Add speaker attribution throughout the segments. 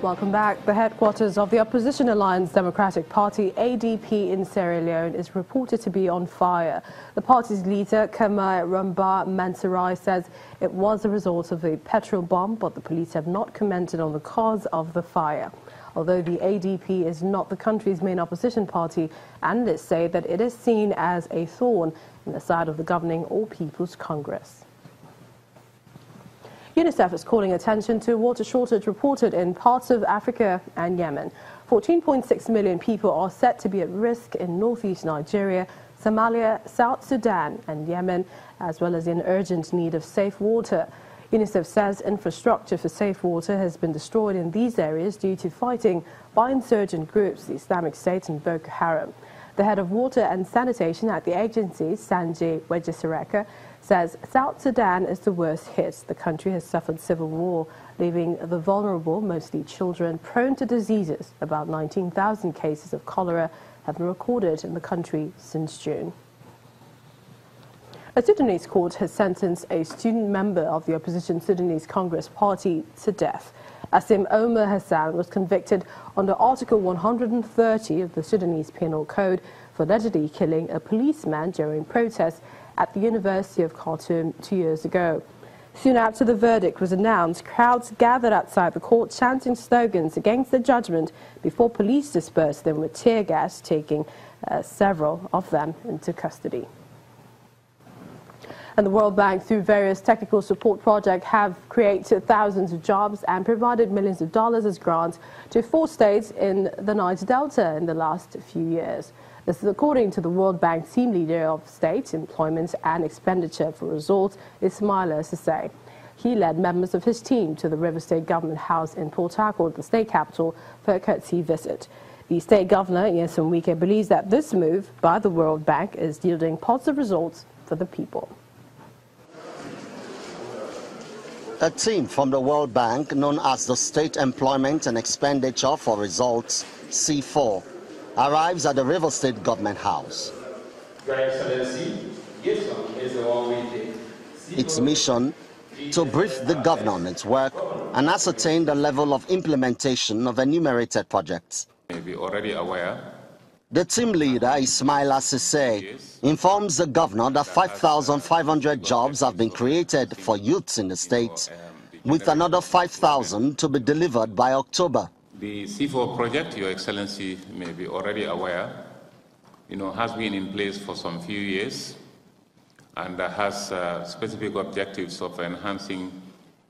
Speaker 1: Welcome back. The headquarters of the opposition alliance Democratic Party, ADP, in Sierra Leone is reported to be on fire. The party's leader, Kamai Rumba Mansarai, says it was a result of a petrol bomb, but the police have not commented on the cause of the fire. Although the ADP is not the country's main opposition party, analysts say that it is seen as a thorn in the side of the governing All People's Congress. UNICEF is calling attention to water shortage reported in parts of Africa and Yemen. 14.6 million people are set to be at risk in northeast Nigeria, Somalia, South Sudan and Yemen, as well as in urgent need of safe water. UNICEF says infrastructure for safe water has been destroyed in these areas due to fighting by insurgent groups, the Islamic State and Boko Haram. The head of water and sanitation at the agency, Sanjay Wejisareka, says South Sudan is the worst hit. The country has suffered civil war, leaving the vulnerable, mostly children, prone to diseases. About 19,000 cases of cholera have been recorded in the country since June. A Sudanese court has sentenced a student member of the opposition Sudanese Congress Party to death. Asim Omar Hassan was convicted under Article 130 of the Sudanese Penal Code for allegedly killing a policeman during protests at the University of Khartoum 2 years ago. Soon after the verdict was announced, crowds gathered outside the court chanting slogans against the judgment before police dispersed them with tear gas, taking several of them into custody. And the World Bank, through various technical support projects, have created thousands of jobs and provided millions of dollars as grants to 4 states in the Niger Delta in the last few years. This is according to the World Bank team leader of state employment and expenditure for results, Ismaila Sissay. He led members of his team to the River State Government House in Port Harcourt, the state capital, for a courtesy visit. The state governor, Nyesom Wike, believes that this move by the World Bank is yielding positive results for the people.
Speaker 2: A team from the World Bank, known as the State Employment and Expenditure for Results, C4, arrives at the River State Government House.
Speaker 3: Your Excellency, this one is the one we take.
Speaker 2: Its mission, to brief the governor on its work and ascertain the level of implementation of enumerated projects.
Speaker 3: You may be already aware.
Speaker 2: The team leader, Ismaila Sissay, informs the governor that 5,500 jobs have been created for youths in the state, with another 5,000 to be delivered by October.
Speaker 3: The C4 project, Your Excellency may be already aware, has been in place for some few years and has specific objectives of enhancing,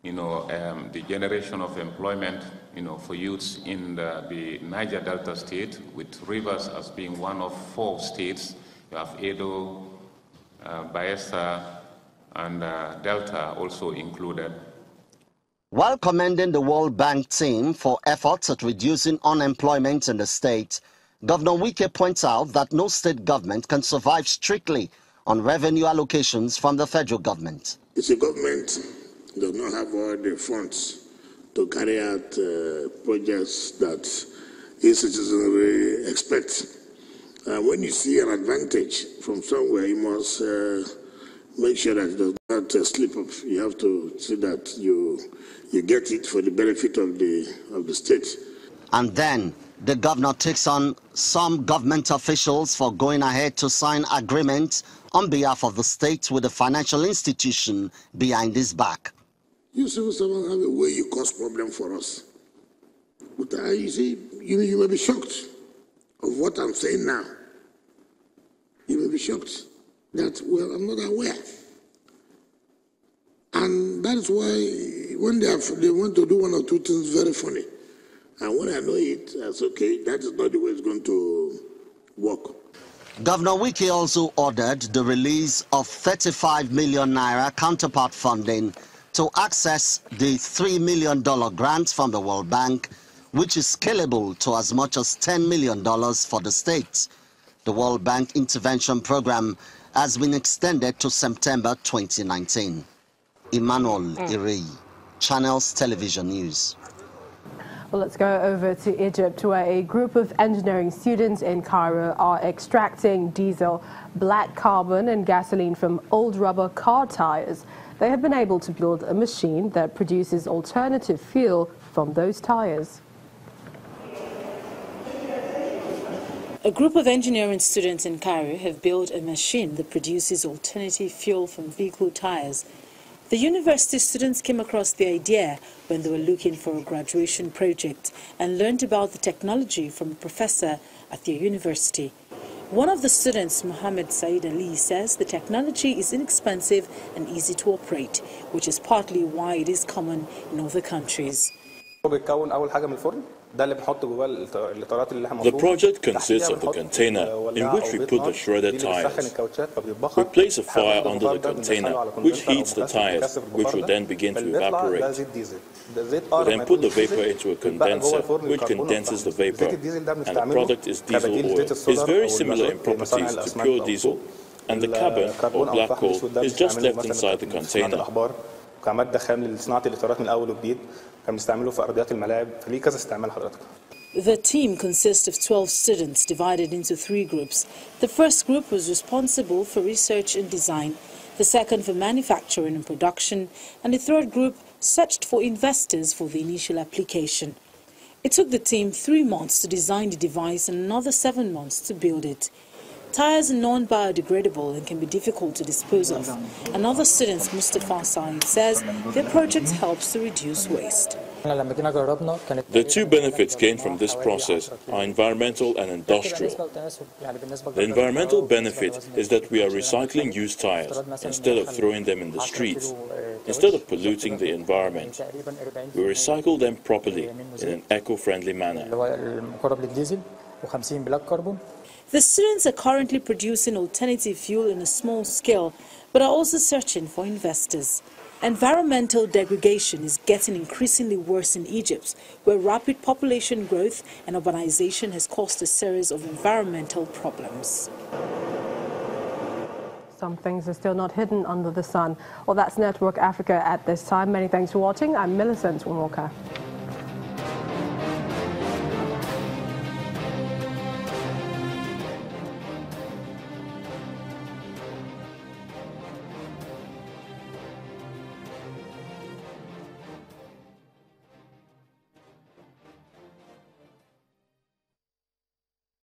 Speaker 3: the generation of employment, for youths in the Niger Delta state, with Rivers as being one of 4 states. You have Edo, Bayelsa, and Delta also included.
Speaker 2: While commending the World Bank team for efforts at reducing unemployment in the state, Governor Wike points out that no state government can survive strictly on revenue allocations from the federal government.
Speaker 4: The government does not have all the funds to carry out projects that its citizens really expect. When you see an advantage from somewhere, you must make sure that it does not slip up. You have to see that you get it for the benefit of the state.
Speaker 2: And then the governor takes on some government officials for going ahead to sign agreements on behalf of the state with the financial institution behind his back.
Speaker 4: You civil servants have a way you cause problem for us. But you see, you may be shocked of what I'm saying now. You may be shocked that, well, I'm not aware. And that's why when they want to do 1 or 2 things very funny. And when I know it, that's okay. That is not the way it's going to work.
Speaker 2: Governor Wike also ordered the release of 35 million naira counterpart funding to access the $3 million grant from the World Bank, which is scalable to as much as $10 million for the state. The World Bank intervention program has been extended to September 2019. Emmanuel Iri, Channels Television News.
Speaker 1: Well, let's go over to Egypt, where a group of engineering students in Cairo are extracting diesel, black carbon and gasoline from old rubber car tires. They have been able to build a machine that produces alternative fuel from those tires.
Speaker 5: A group of engineering students in Cairo have built a machine that produces alternative fuel from vehicle tires. The university students came across the idea when they were looking for a graduation project and learned about the technology from a professor at their university. One of the students, Mohammed Said Ali, says the technology is inexpensive and easy to operate, which is partly why it is common in other countries.
Speaker 6: The project consists of a container in which we put the shredded tires. We place a fire under the container, which heats the tires, which will then begin to evaporate. We then put the vapor into a condenser, which condenses the vapor, and the product is diesel oil. It's very similar in properties to pure diesel, and the carbon, or black coal, is just left inside the container.
Speaker 5: The team consists of 12 students divided into 3 groups. The first group was responsible for research and design, the second for manufacturing and production, and the third group searched for investors for the initial application. It took the team 3 months to design the device and another 7 months to build it. Tires are non-biodegradable and can be difficult to dispose of. Another student, Mustafa Said, says their project helps to reduce waste.
Speaker 6: The 2 benefits gained from this process are environmental and industrial. The environmental benefit is that we are recycling used tires instead of throwing them in the streets. Instead of polluting the environment, we recycle them properly in an eco-friendly manner.
Speaker 5: The students are currently producing alternative fuel in a small scale, but are also searching for investors. Environmental degradation is getting increasingly worse in Egypt, where rapid population growth and urbanization has caused a series of environmental problems.
Speaker 1: Some things are still not hidden under the sun. Well, that's Network Africa at this time. Many thanks for watching. I'm Millicent Walker.